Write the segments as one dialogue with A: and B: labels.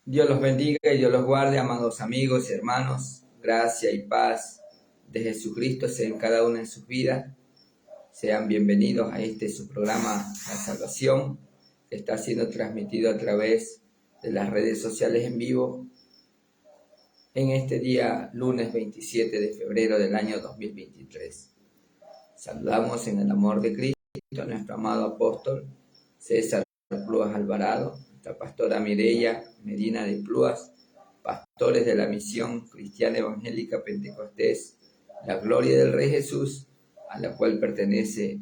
A: Dios los bendiga y Dios los guarde, amados amigos y hermanos. Gracia y paz de Jesucristo sea en cada una de sus vidas. Sean bienvenidos a su programa La Salvación, que está siendo transmitido a través de las redes sociales en vivo en este día, lunes 27 de febrero del año 2023. Saludamos en el amor de Cristo a nuestro amado apóstol César Plúas Alvarado, nuestra pastora Mireya Medina de Plúas, pastores de la Misión Cristiana Evangélica Pentecostés, la Gloria del Rey Jesús, a la cual pertenece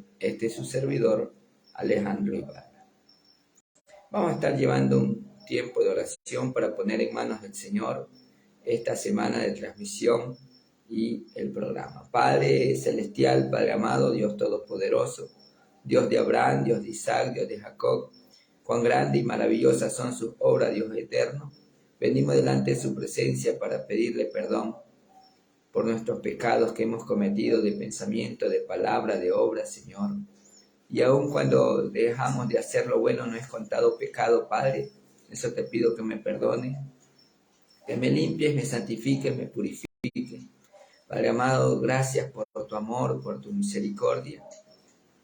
A: su servidor, Alejandro Ibarra. Vamos a estar llevando un tiempo de oración para poner en manos del Señor esta semana de transmisión y el programa. Padre Celestial, Padre amado, Dios Todopoderoso, Dios de Abraham, Dios de Isaac, Dios de Jacob, cuán grande y maravillosa son sus obras, Dios eterno. Venimos delante de su presencia para pedirle perdón por nuestros pecados que hemos cometido de pensamiento, de palabra, de obra, Señor. Y aun cuando dejamos de hacer lo bueno, no es contado pecado, Padre. Eso te pido que me perdone, que me limpies, me santifiques, me purifiques. Padre amado, gracias por tu amor, por tu misericordia.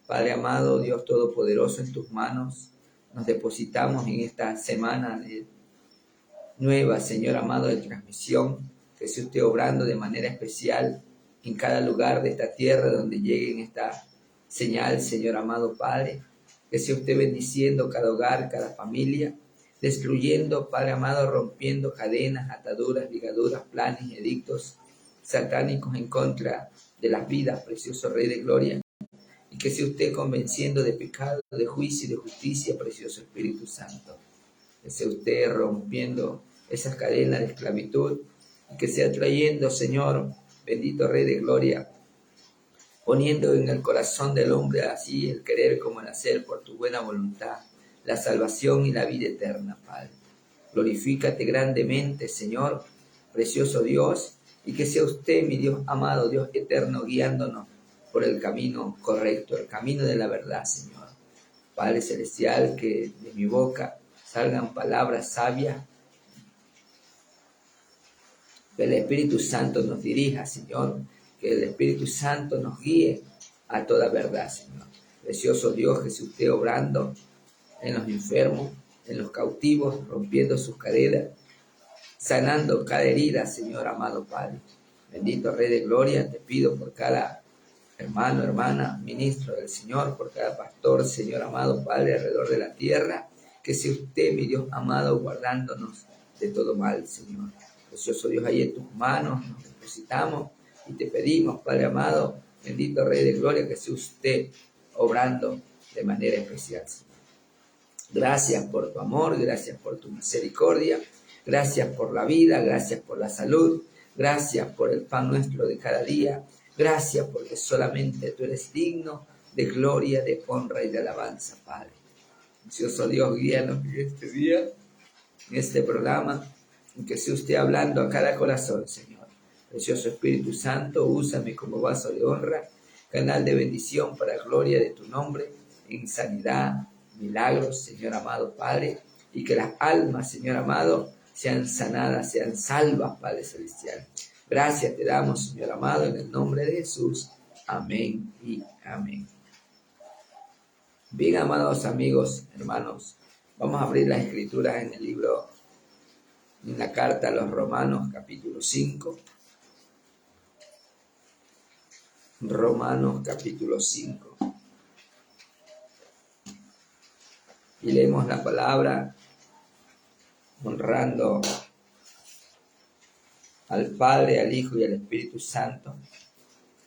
A: Padre amado, Dios Todopoderoso, en tus manos nos depositamos en esta semana nueva, Señor amado, de transmisión, que sea usted obrando de manera especial en cada lugar de esta tierra donde llegue esta señal, Señor amado Padre, que sea usted bendiciendo cada hogar, cada familia, destruyendo, Padre amado, rompiendo cadenas, ataduras, ligaduras, planes y edictos satánicos en contra de las vidas, precioso Rey de Gloria, y que sea usted convenciendo de pecado, de juicio y de justicia, precioso Espíritu Santo. Que sea usted rompiendo esas cadenas de esclavitud y que sea trayendo, Señor, bendito Rey de Gloria, poniendo en el corazón del hombre así el querer como el hacer por tu buena voluntad, la salvación y la vida eterna, Padre. Glorifícate grandemente, Señor, precioso Dios, y que sea usted, mi Dios amado, Dios eterno, guiándonos por el camino correcto, el camino de la verdad, Señor. Padre Celestial, que de mi boca salgan palabras sabias, que el Espíritu Santo nos dirija, Señor, que el Espíritu Santo nos guíe a toda verdad, Señor. Precioso Dios, que esté usted obrando en los enfermos, en los cautivos, rompiendo sus cadenas, sanando cada herida, Señor amado Padre. Bendito Rey de Gloria, te pido por cada hermano, hermana, ministro del Señor, por cada pastor, Señor amado Padre, alrededor de la tierra, que sea usted, mi Dios amado, guardándonos de todo mal, Señor. Precioso Dios, ahí en tus manos nos depositamos y te pedimos, Padre amado, bendito Rey de Gloria, que sea usted obrando de manera especial, Señor. Gracias por tu amor, gracias por tu misericordia, gracias por la vida, gracias por la salud, gracias por el pan nuestro de cada día, gracias porque solamente tú eres digno de gloria, de honra y de alabanza, Padre. Precioso Dios, guíanos en este día, en este programa, en que sea usted hablando a cada corazón, Señor. Precioso Espíritu Santo, úsame como vaso de honra, canal de bendición para gloria de tu nombre, en sanidad, milagros, Señor amado Padre, y que las almas, Señor amado, sean sanadas, sean salvas, Padre Celestial. Gracias te damos, Señor amado, en el nombre de Jesús. Amén y amén. Bien, amados amigos, hermanos, vamos a abrir las escrituras en el libro, en la carta a los Romanos, capítulo 5. Romanos, capítulo 5. Y leemos la palabra honrando al Padre, al Hijo y al Espíritu Santo.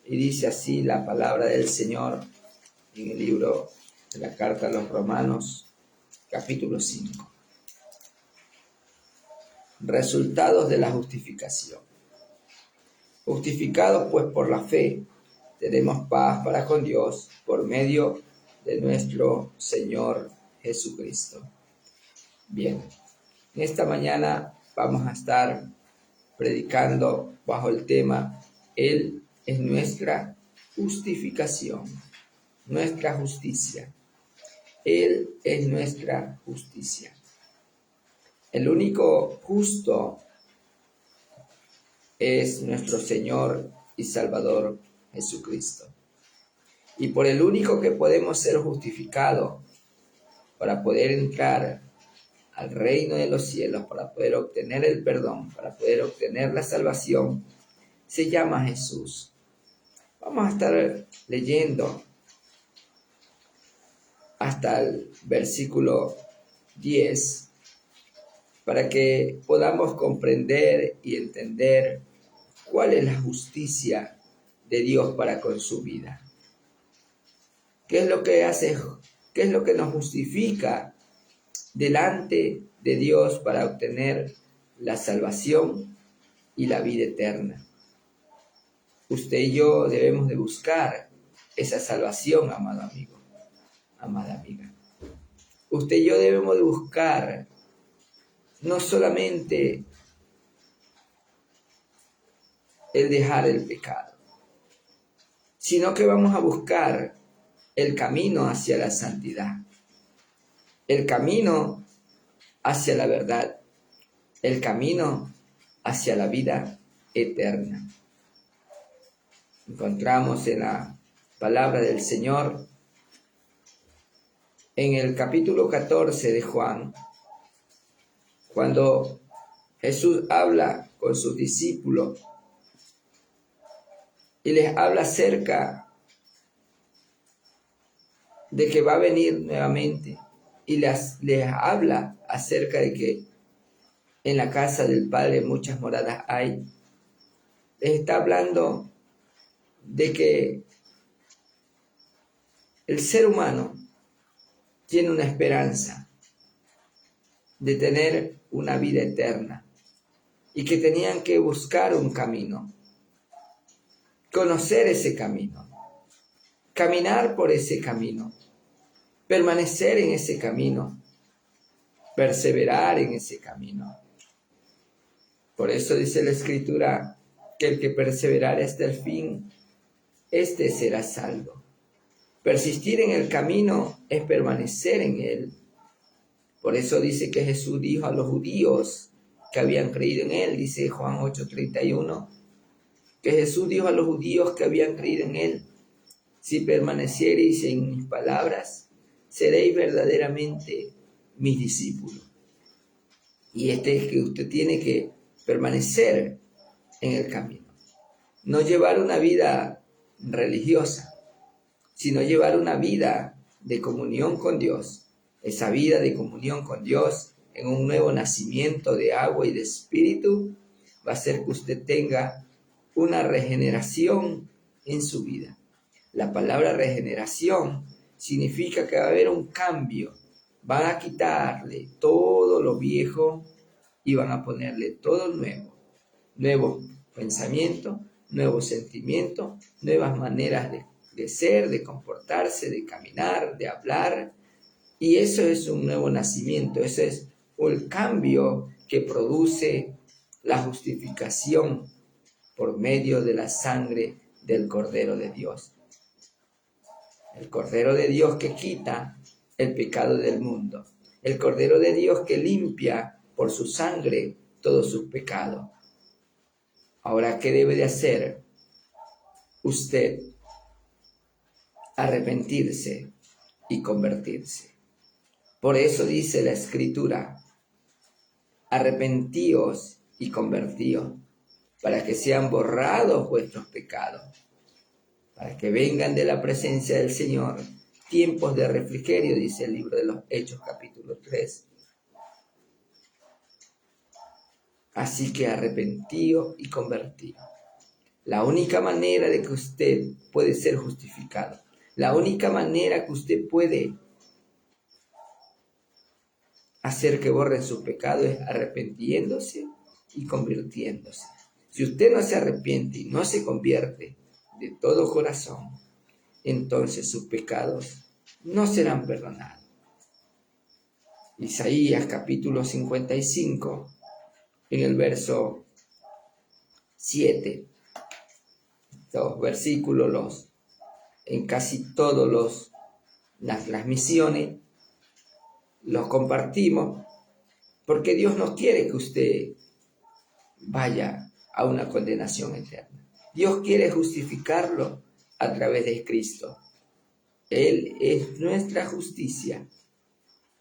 A: Y dice así la palabra del Señor en el libro de la carta a los Romanos, capítulo 5. Resultados de la justificación. Justificados pues por la fe, tenemos paz para con Dios por medio de nuestro Señor Jesucristo. Bien, en esta mañana vamos a estar predicando bajo el tema Él es nuestra justificación, nuestra justicia. Él es nuestra justicia. El único justo es nuestro Señor y Salvador Jesucristo. Y por el único que podemos ser justificados para poder entrar al reino de los cielos, para poder obtener el perdón, para poder obtener la salvación, se llama Jesús. Vamos a estar leyendo hasta el versículo 10 para que podamos comprender y entender cuál es la justicia de Dios para con su vida. ¿Qué es lo que hace? ¿Qué es lo que nos justifica delante de Dios para obtener la salvación y la vida eterna? Usted y yo debemos de buscar esa salvación, amado amigo, amada amiga. Usted y yo debemos de buscar no solamente el dejar el pecado, sino que vamos a buscar el camino hacia la santidad, el camino hacia la verdad, el camino hacia la vida eterna. Encontramos en la palabra del Señor, en el capítulo 14 de Juan, cuando Jesús habla con sus discípulos y les habla acerca de que va a venir nuevamente y les habla acerca de que en la casa del Padre muchas moradas hay. Les está hablando de que el ser humano tiene una esperanza de tener una vida eterna y que tenían que buscar un camino, conocer ese camino, caminar por ese camino, permanecer en ese camino, perseverar en ese camino. Por eso dice la Escritura que el que perseverare hasta el fin, éste será salvo. Persistir en el camino es permanecer en él. Por eso dice que Jesús dijo a los judíos que habían creído en él, dice Juan 8:31, que Jesús dijo a los judíos que habían creído en él: si permaneciereis en mis palabras, seréis verdaderamente mis discípulos. Y es que usted tiene que permanecer en el camino. No llevar una vida religiosa, sino llevar una vida de comunión con Dios. Esa vida de comunión con Dios en un nuevo nacimiento de agua y de espíritu va a hacer que usted tenga una regeneración en su vida. La palabra regeneración significa que va a haber un cambio. Van a quitarle todo lo viejo y van a ponerle todo nuevo. Nuevo pensamiento, nuevo sentimiento, nuevas maneras de ser, de comportarse, de caminar, de hablar. Y eso es un nuevo nacimiento, ese es el cambio que produce la justificación por medio de la sangre del Cordero de Dios. El Cordero de Dios que quita el pecado del mundo. El Cordero de Dios que limpia por su sangre todos sus pecados. Ahora, ¿qué debe de hacer usted? Arrepentirse y convertirse. Por eso dice la Escritura: arrepentíos y convertíos, para que sean borrados vuestros pecados, para que vengan de la presencia del Señor tiempos de refrigerio, dice el libro de los Hechos, capítulo 3. Así que arrepentíos y convertíos. La única manera de que usted puede ser justificado, la única manera que usted puede hacer que borren sus pecados es arrepintiéndose y convirtiéndose. Si usted no se arrepiente y no se convierte de todo corazón, entonces sus pecados no serán perdonados. Isaías capítulo 55, en el verso 7, los versículos en casi todas las transmisiones los compartimos, Porque Dios no quiere que usted vaya a una condenación eterna. Dios quiere justificarlo a través de Cristo. Él es nuestra justicia,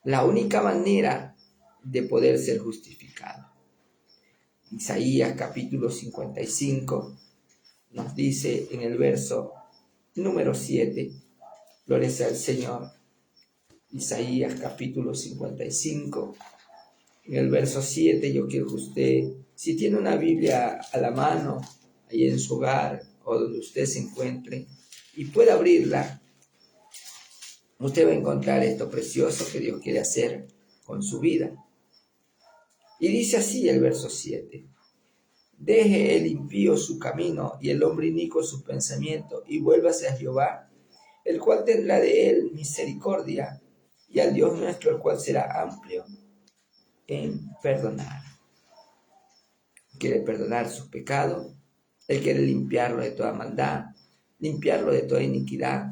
A: la única manera de poder ser justificado. Isaías capítulo 55 nos dice en el verso número 7, gloria sea al Señor. Isaías capítulo 55, en el verso 7, yo quiero que usted, si tiene una Biblia a la mano, ahí en su hogar o donde usted se encuentre, y pueda abrirla, usted va a encontrar esto precioso que Dios quiere hacer con su vida. Y dice así el verso 7. Deje el impío su camino y el hombre inicuo su pensamiento, y vuélvase a Jehová, el cual tendrá de él misericordia, y al Dios nuestro, el cual será amplio en perdonar. Quiere perdonar sus pecados, Él quiere limpiarlo de toda maldad, limpiarlo de toda iniquidad.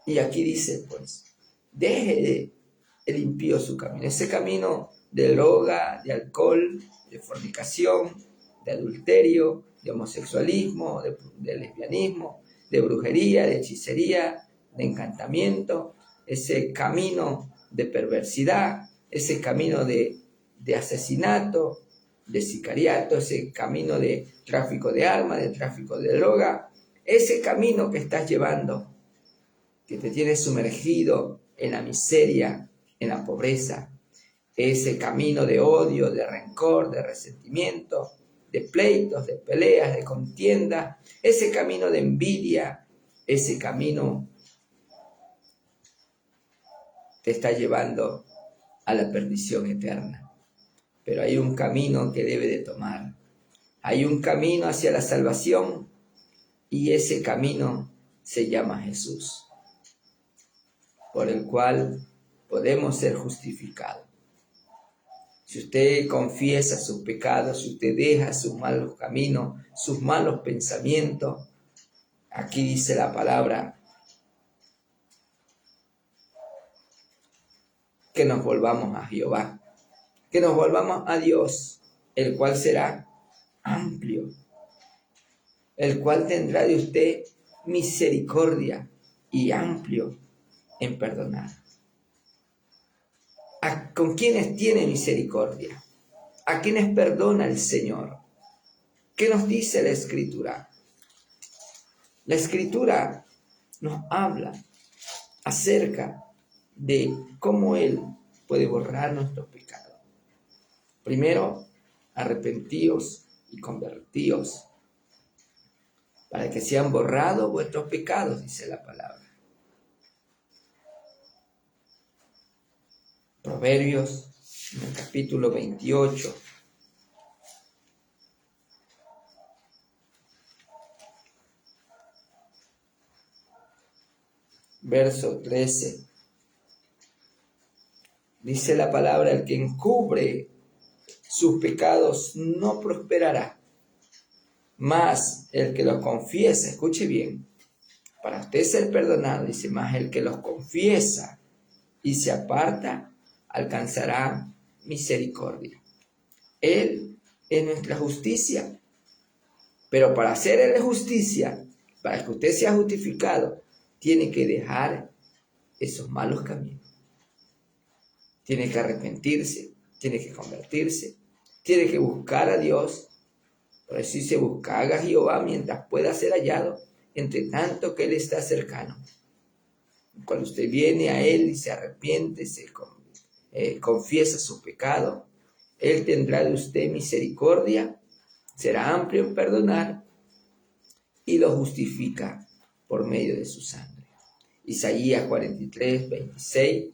A: Y aquí dice, pues, deje el impío su camino, ese camino de droga, de alcohol, de fornicación, de adulterio, de homosexualismo, de lesbianismo, de brujería, de hechicería, de encantamiento, ese camino de perversidad, ese camino de asesinato, de sicariato, ese camino de tráfico de armas, de tráfico de droga, ese camino que estás llevando, que te tiene sumergido en la miseria, en la pobreza, ese camino de odio, de rencor, de resentimiento, de pleitos, de peleas, de contienda, ese camino de envidia, ese camino te está llevando a la perdición eterna. Pero hay un camino que debe de tomar. Hay un camino hacia la salvación y ese camino se llama Jesús, por el cual podemos ser justificados. Si usted confiesa sus pecados, si usted deja sus malos caminos, sus malos pensamientos, aquí dice la palabra, que nos volvamos a Jehová, que nos volvamos a Dios, el cual será amplio, el cual tendrá de usted misericordia y amplio en perdonar. ¿Con quiénes tiene misericordia? ¿A quiénes perdona el Señor? ¿Qué nos dice la Escritura? La Escritura nos habla acerca de cómo Él puede borrar nuestros pecados. Primero, arrepentíos y convertíos, para que sean borrados vuestros pecados, dice la palabra. Proverbios, en el capítulo 28, verso 13, dice la palabra, el que encubre sus pecados no prosperará, mas el que los confiesa, escuche bien, para usted ser perdonado, dice, mas el que los confiesa y se aparta, alcanzará misericordia. Él es nuestra justicia, pero para hacer Él justicia, para que usted sea justificado, tiene que dejar esos malos caminos. Tiene que arrepentirse, tiene que convertirse, tiene que buscar a Dios. Por eso dice, buscad a Jehová mientras pueda ser hallado, entre tanto que Él está cercano. Cuando usted viene a Él y se arrepiente, confiesa su pecado, Él tendrá de usted misericordia, será amplio en perdonar y lo justifica por medio de su sangre. Isaías 43, 26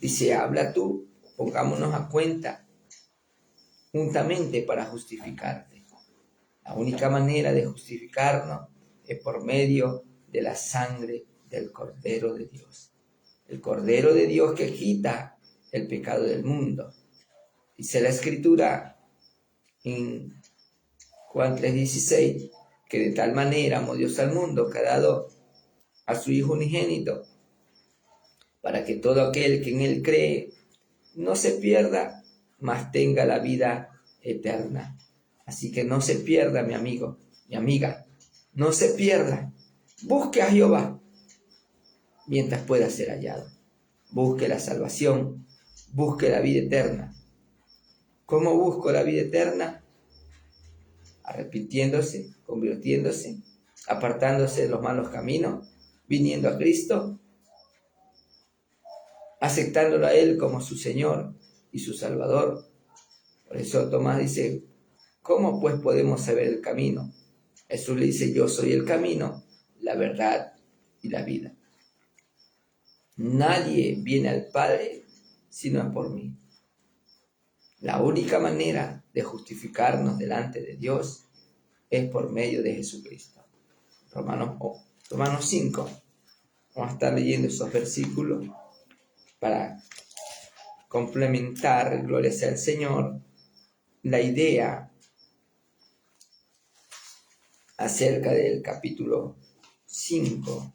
A: dice, habla tú, pongámonos a cuenta juntamente para justificarte. La única manera de justificarnos es por medio de la sangre del Cordero de Dios. El Cordero de Dios que quita el pecado del mundo. Dice la Escritura en Juan 3:16, que de tal manera amó Dios al mundo que ha dado a su Hijo unigénito, para que todo aquel que en Él cree no se pierda, mas tenga la vida eterna. Así que no se pierda, mi amigo, mi amiga, no se pierda. Busque a Jehová mientras pueda ser hallado. Busque la salvación, busque la vida eterna. ¿Cómo busco la vida eterna? Arrepintiéndose, convirtiéndose, apartándose de los malos caminos, viniendo a Cristo, aceptándolo a Él como su Señor y su Salvador. Por eso Tomás dice, ¿cómo pues podemos saber el camino? Jesús le dice, yo soy el camino, la verdad y la vida. Nadie viene al Padre si no es por mí. La única manera de justificarnos delante de Dios es por medio de Jesucristo. Romanos 5. Vamos a estar leyendo esos versículos para complementar, gloria sea al Señor, la idea acerca del capítulo 5,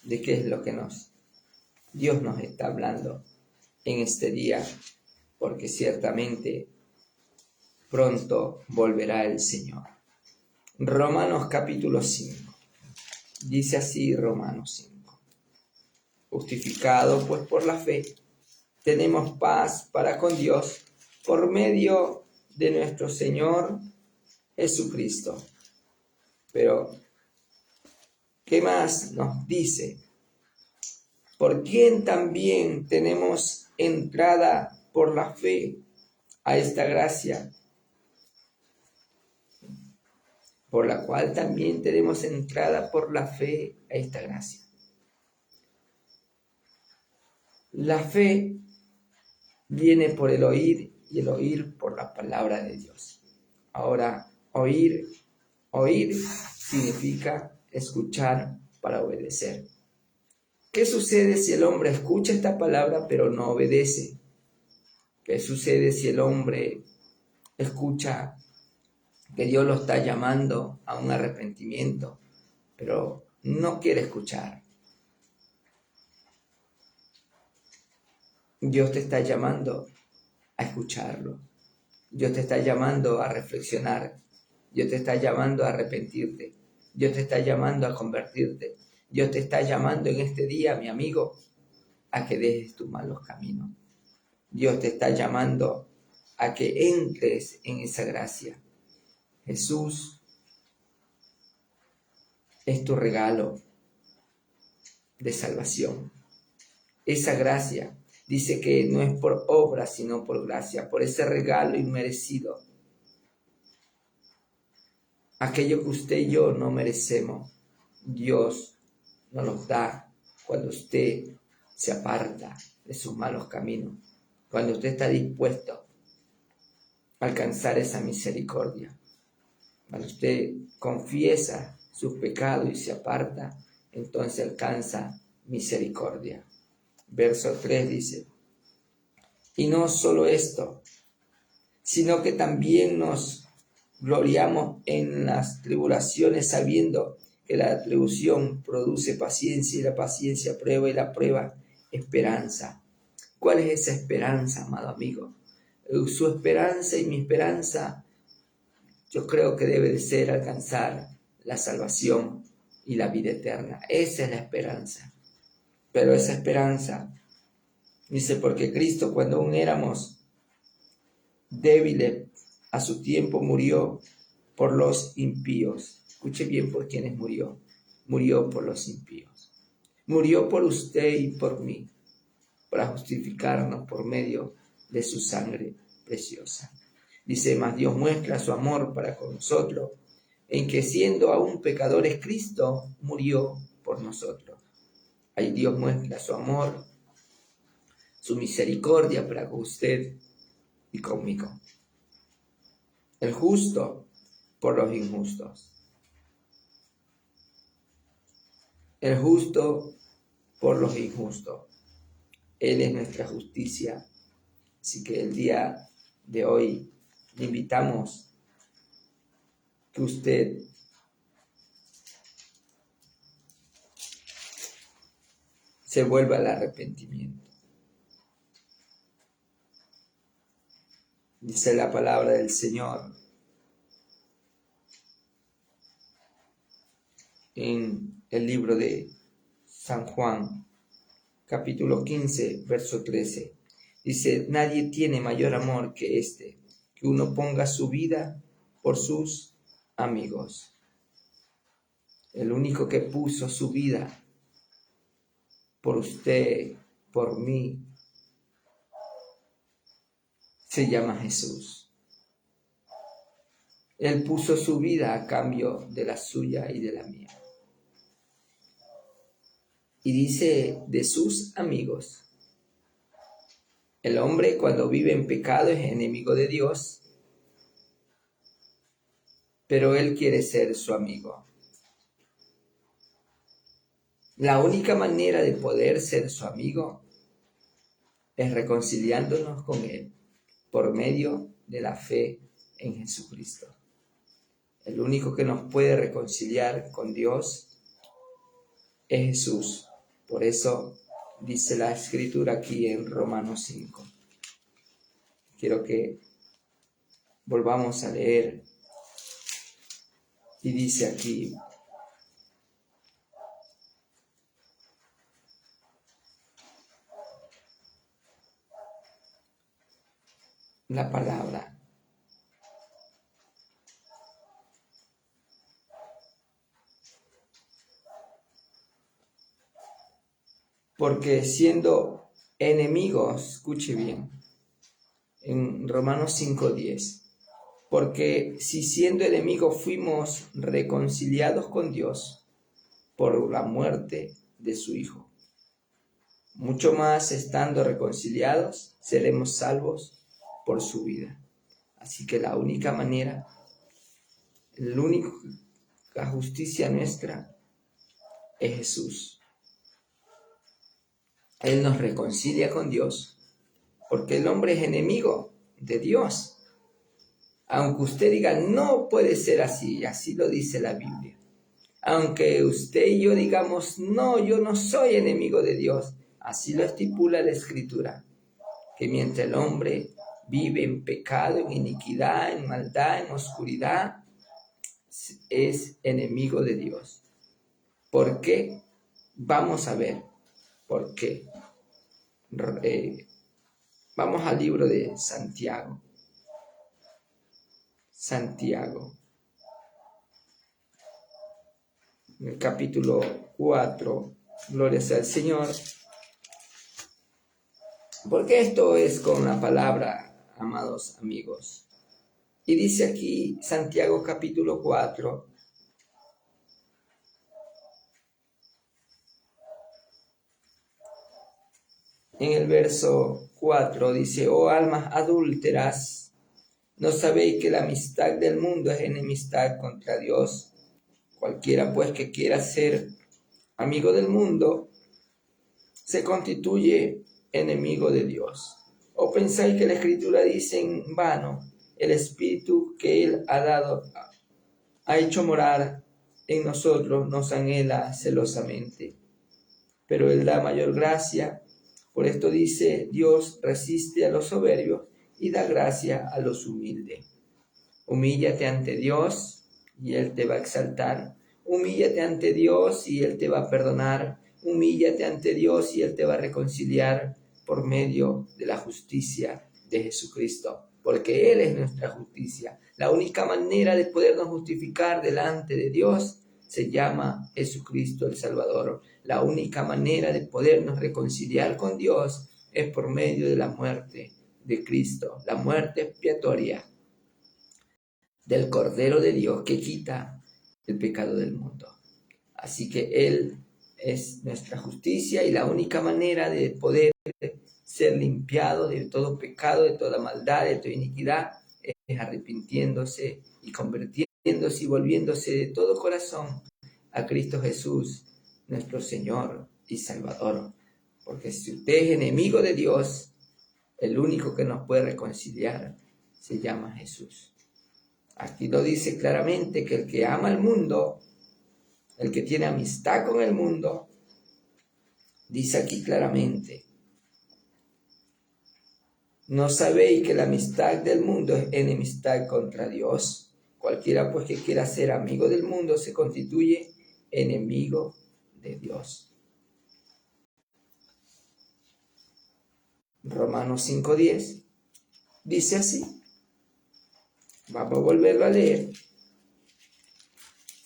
A: de qué es lo que Dios nos está hablando en este día, porque ciertamente pronto volverá el Señor. Romanos capítulo 5. Dice así Romanos 5. Justificados pues por la fe, tenemos paz para con Dios por medio de nuestro Señor Jesucristo. Pero, ¿qué más nos dice? Por quien también tenemos entrada por la fe a esta gracia, por la cual también tenemos entrada por la fe a esta gracia. La fe viene por el oír y el oír por la palabra de Dios. Ahora, oír significa escuchar para obedecer. ¿Qué sucede si el hombre escucha esta palabra pero no obedece? ¿Qué sucede si el hombre escucha que Dios lo está llamando a un arrepentimiento, pero no quiere escuchar? Dios te está llamando a escucharlo. Dios te está llamando a reflexionar. Dios te está llamando a arrepentirte. Dios te está llamando a convertirte. Dios te está llamando en este día, mi amigo, a que dejes tus malos caminos. Dios te está llamando a que entres en esa gracia. Jesús es tu regalo de salvación. Esa gracia dice que no es por obra, sino por gracia, por ese regalo inmerecido. Aquello que usted y yo no merecemos, Dios nos lo da cuando usted se aparta de sus malos caminos, cuando usted está dispuesto a alcanzar esa misericordia, cuando usted confiesa sus pecados y se aparta, entonces alcanza misericordia. Verso 3 dice, y no solo esto, sino que también nos gloriamos en las tribulaciones, sabiendo que la tribulación produce paciencia y la paciencia prueba y la prueba esperanza. ¿Cuál es esa esperanza, amado amigo? Su esperanza y mi esperanza, yo creo que debe de ser alcanzar la salvación y la vida eterna. Esa es la esperanza. Pero esa esperanza, dice, porque Cristo cuando aún éramos débiles, a su tiempo murió por los impíos. Escuche bien por quienes murió. Murió por los impíos. Murió por usted y por mí, para justificarnos por medio de su sangre preciosa. Dice, mas Dios muestra su amor para con nosotros, en que siendo aún pecadores, Cristo murió por nosotros. Ahí Dios muestra su amor, su misericordia para con usted y conmigo. El justo por los injustos. El justo por los injustos. Él es nuestra justicia. Así que el día de hoy le invitamos que usted se vuelva al arrepentimiento. Dice la palabra del Señor en el libro de San Juan, capítulo 15, verso 13. Dice, nadie tiene mayor amor que este, que uno ponga su vida por sus amigos. El único que puso su vida por usted, por mí, se llama Jesús. Él puso su vida a cambio de la suya y de la mía. Y dice de sus amigos. El hombre cuando vive en pecado es enemigo de Dios, pero él quiere ser su amigo. La única manera de poder ser su amigo es reconciliándonos con él por medio de la fe en Jesucristo. El único que nos puede reconciliar con Dios es Jesús. Por eso dice la Escritura aquí en Romanos 5. Quiero que volvamos a leer. Y dice aquí, la palabra. Porque siendo enemigos, escuche bien, en Romanos 5:10, porque si siendo enemigos fuimos reconciliados con Dios por la muerte de su Hijo, mucho más estando reconciliados seremos salvos por su vida. Así que la única manera, la única justicia nuestra es Jesús. Él nos reconcilia con Dios, porque el hombre es enemigo de Dios. Aunque usted diga, no puede ser así, así lo dice la Biblia. Aunque usted y yo digamos, no, yo no soy enemigo de Dios, así lo estipula la Escritura, que mientras el hombre vive en pecado, en iniquidad, en maldad, en oscuridad, es enemigo de Dios. ¿Por qué? Vamos a ver por qué. Vamos al libro de Santiago. Santiago, en el capítulo 4, gloria sea al Señor. Porque esto es con la palabra, amados amigos. Y dice aquí Santiago capítulo 4, en el verso 4 dice, oh almas adúlteras, ¿no sabéis que la amistad del mundo es enemistad contra Dios? Cualquiera pues que quiera ser amigo del mundo, se constituye enemigo de Dios. ¿O pensáis que la Escritura dice en vano, el Espíritu que Él ha dado, ha hecho morar en nosotros, nos anhela celosamente? Pero Él da mayor gracia. Por esto dice, Dios resiste a los soberbios y da gracia a los humildes. Humíllate ante Dios y Él te va a exaltar. Humíllate ante Dios y Él te va a perdonar. Humíllate ante Dios y Él te va a reconciliar por medio de la justicia de Jesucristo, porque Él es nuestra justicia. La única manera de podernos justificar delante de Dios se llama Jesucristo el Salvador. La única manera de podernos reconciliar con Dios es por medio de la muerte de Cristo, la muerte expiatoria del Cordero de Dios que quita el pecado del mundo. Así que Él es nuestra justicia y la única manera de poder ser limpiado de todo pecado, de toda maldad, de toda iniquidad, es arrepintiéndose y convirtiéndose y volviéndose de todo corazón a Cristo Jesús, nuestro Señor y Salvador. Porque si usted es enemigo de Dios, el único que nos puede reconciliar se llama Jesús. Aquí lo dice claramente que el que ama al mundo, el que tiene amistad con el mundo, dice aquí claramente, ¿No sabéis que la amistad del mundo es enemistad contra Dios? Cualquiera pues que quiera ser amigo del mundo se constituye enemigo de Dios. Romanos 5:10 dice así. Vamos a volverlo a leer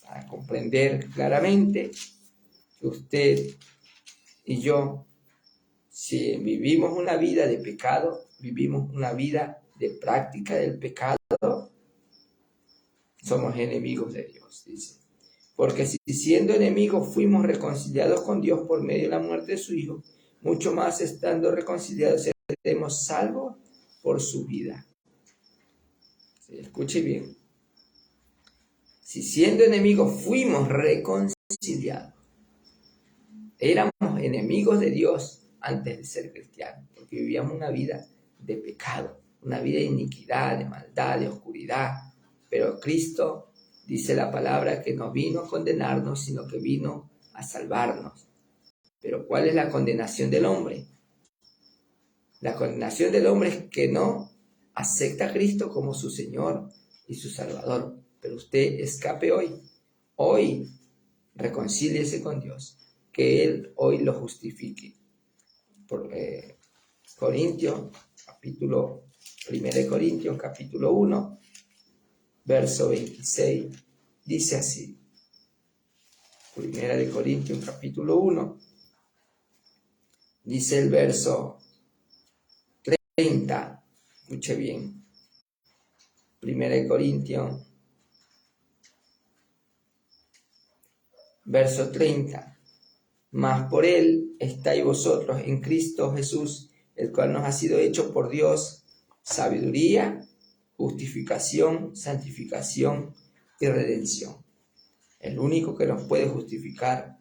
A: para comprender claramente que usted y yo, si vivimos una vida de pecado, vivimos una vida de práctica del pecado, somos enemigos de Dios, dice. Porque si siendo enemigos fuimos reconciliados con Dios por medio de la muerte de su Hijo, mucho más estando reconciliados seremos salvos por su vida. ¿Sí? Escuche bien. Si siendo enemigos fuimos reconciliados, éramos enemigos de Dios antes de ser cristianos, porque vivíamos una vida de pecado, una vida de iniquidad, de maldad, de oscuridad. Pero Cristo, dice la palabra, que no vino a condenarnos, sino que vino a salvarnos. Pero ¿cuál es la condenación del hombre? La condenación del hombre es que no acepta a Cristo como su Señor y su Salvador. Pero usted escape hoy. Hoy reconcíliese con Dios. Que Él hoy lo justifique. Por Corintios, 1 Corintios, capítulo 1, verso 26, dice así. 1 Corintios, capítulo 1, dice el verso 30. Escuche bien. 1 Corintios, verso 30. Mas por Él estáis vosotros en Cristo Jesús, el cual nos ha sido hecho por Dios sabiduría, justificación, santificación y redención. El único que nos puede justificar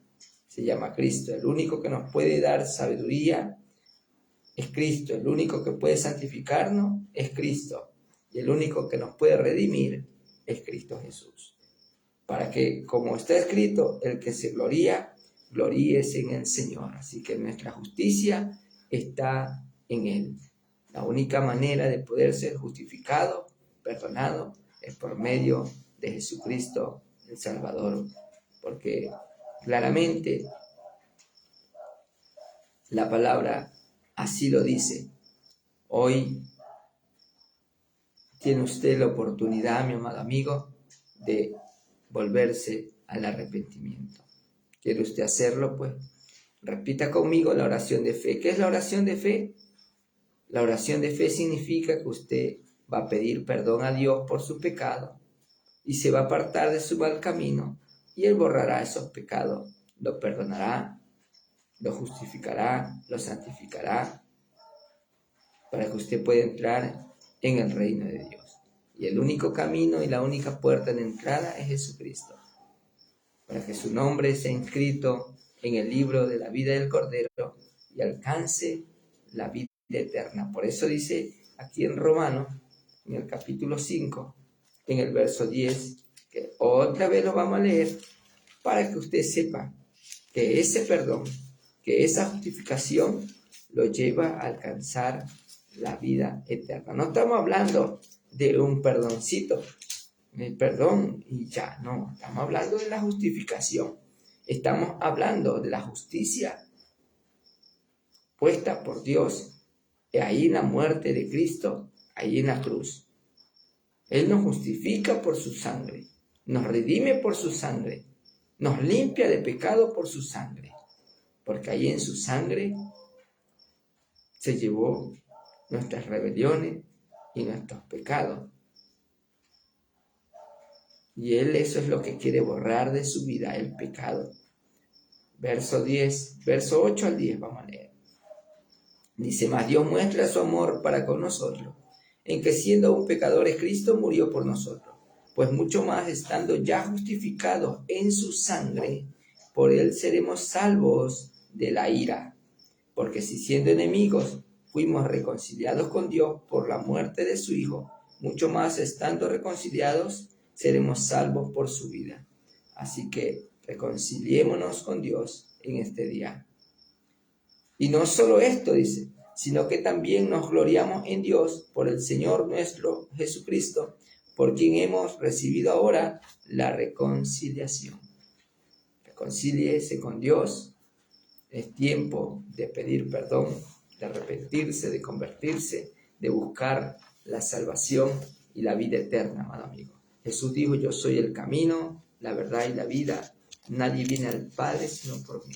A: se llama Cristo. El único que nos puede dar sabiduría es Cristo. El único que puede santificarnos es Cristo. Y el único que nos puede redimir es Cristo Jesús. Para que, como está escrito, el que se gloría, gloríese en el Señor. Así que nuestra justicia está en Él. La única manera de poder ser justificado, perdonado, es por medio de Jesucristo, el Salvador. Porque claramente la palabra así lo dice. Hoy tiene usted la oportunidad, mi amado amigo, de volverse al arrepentimiento. ¿Quiere usted hacerlo? Pues repita conmigo la oración de fe. ¿Qué es la oración de fe? La oración de fe significa que usted va a pedir perdón a Dios por su pecado y se va a apartar de su mal camino y Él borrará esos pecados, lo perdonará, lo justificará, lo santificará para que usted pueda entrar en el reino de Dios. Y el único camino y la única puerta de entrada es Jesucristo, para que su nombre sea inscrito en el libro de la vida del Cordero y alcance la vida eterna. Por eso dice aquí en Romanos, en el capítulo 5, en el verso 10, que otra vez lo vamos a leer, para que usted sepa que ese perdón, que esa justificación lo lleva a alcanzar la vida eterna. No estamos hablando de un perdoncito, el perdón y ya, no, estamos hablando de la justificación. Estamos hablando de la justicia puesta por Dios ahí en la muerte de Cristo, ahí en la cruz. Él nos justifica por su sangre, nos redime por su sangre, nos limpia de pecado por su sangre, porque ahí en su sangre se llevó nuestras rebeliones y nuestros pecados. Y Él eso es lo que quiere borrar de su vida, el pecado. Verso 8 al 10 vamos a leer. Dice, mas Dios muestra su amor para con nosotros, en que siendo aún pecadores Cristo murió por nosotros, pues mucho más estando ya justificados en su sangre, por Él seremos salvos de la ira. Porque si siendo enemigos fuimos reconciliados con Dios por la muerte de su Hijo, mucho más estando reconciliados seremos salvos por su vida. Así que reconciliémonos con Dios en este día. Y no solo esto, dice, sino que también nos gloriamos en Dios por el Señor nuestro Jesucristo, por quien hemos recibido ahora la reconciliación. Reconcíliese con Dios. Es tiempo de pedir perdón, de arrepentirse, de convertirse, de buscar la salvación y la vida eterna, amado amigo. Jesús dijo: yo soy el camino, la verdad y la vida. Nadie viene al Padre sino por mí.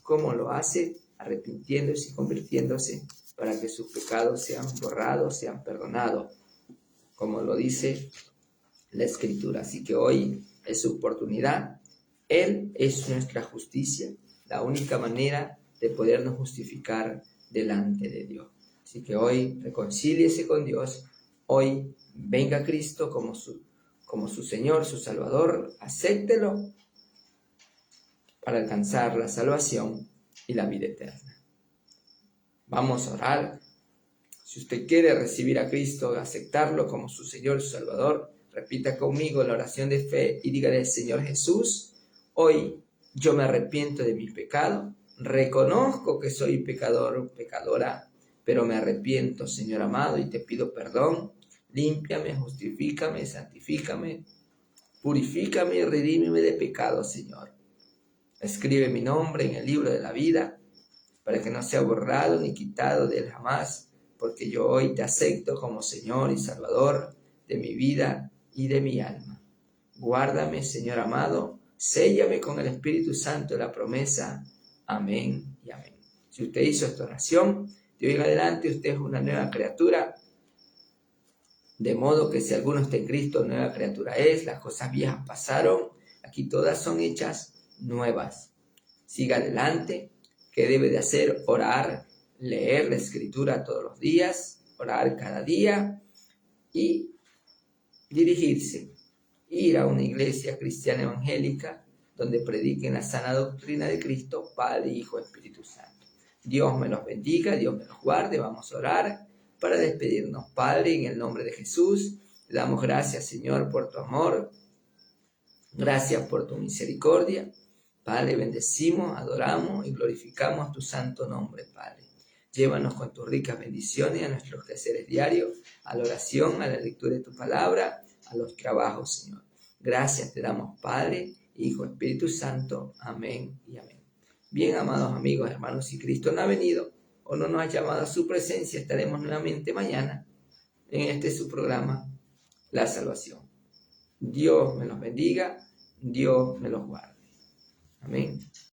A: ¿Cómo lo hace? Arrepintiéndose y convirtiéndose para que sus pecados sean borrados, sean perdonados, como lo dice la Escritura. Así que hoy es su oportunidad. Él es nuestra justicia, la única manera de podernos justificar delante de Dios. Así que hoy reconcíliese con Dios. Hoy venga Cristo como su Señor, su Salvador. Acéptelo para alcanzar la salvación y la vida eterna. Vamos a orar. Si usted quiere recibir a Cristo, aceptarlo como su Señor y su Salvador, repita conmigo la oración de fe y dígale: Señor Jesús, hoy yo me arrepiento de mi pecado, reconozco que soy pecador, pecadora, pero me arrepiento, Señor amado, y te pido perdón. Límpiame, justifícame, santifícame, purifícame y redímeme de pecado, Señor. Escribe mi nombre en el libro de la vida, para que no sea borrado ni quitado de él jamás, porque yo hoy te acepto como Señor y Salvador de mi vida y de mi alma. Guárdame, Señor amado, séllame con el Espíritu Santo de la promesa. Amén y amén. Si usted hizo esta oración, de hoy en adelante usted es una nueva criatura, de modo que si alguno está en Cristo, nueva criatura es. Las cosas viejas pasaron, aquí todas son hechas nuevas. Siga adelante. ¿Qué debe de hacer? Orar, leer la Escritura todos los días, orar cada día y dirigirse, ir a una iglesia cristiana evangélica donde prediquen la sana doctrina de Cristo, Padre, Hijo, Espíritu Santo. Dios me los bendiga, Dios me los guarde. Vamos a orar para despedirnos. Padre, en el nombre de Jesús, le damos gracias, Señor, por tu amor. Gracias por tu misericordia. Padre, bendecimos, adoramos y glorificamos tu santo nombre, Padre. Llévanos con tus ricas bendiciones a nuestros quehaceres diarios, a la oración, a la lectura de tu palabra, a los trabajos, Señor. Gracias te damos, Padre, Hijo, Espíritu Santo. Amén y amén. Bien, amados amigos, hermanos, si Cristo no ha venido o no nos ha llamado a su presencia, estaremos nuevamente mañana en su programa, La Salvación. Dios me los bendiga, Dios me los guarde. Amén.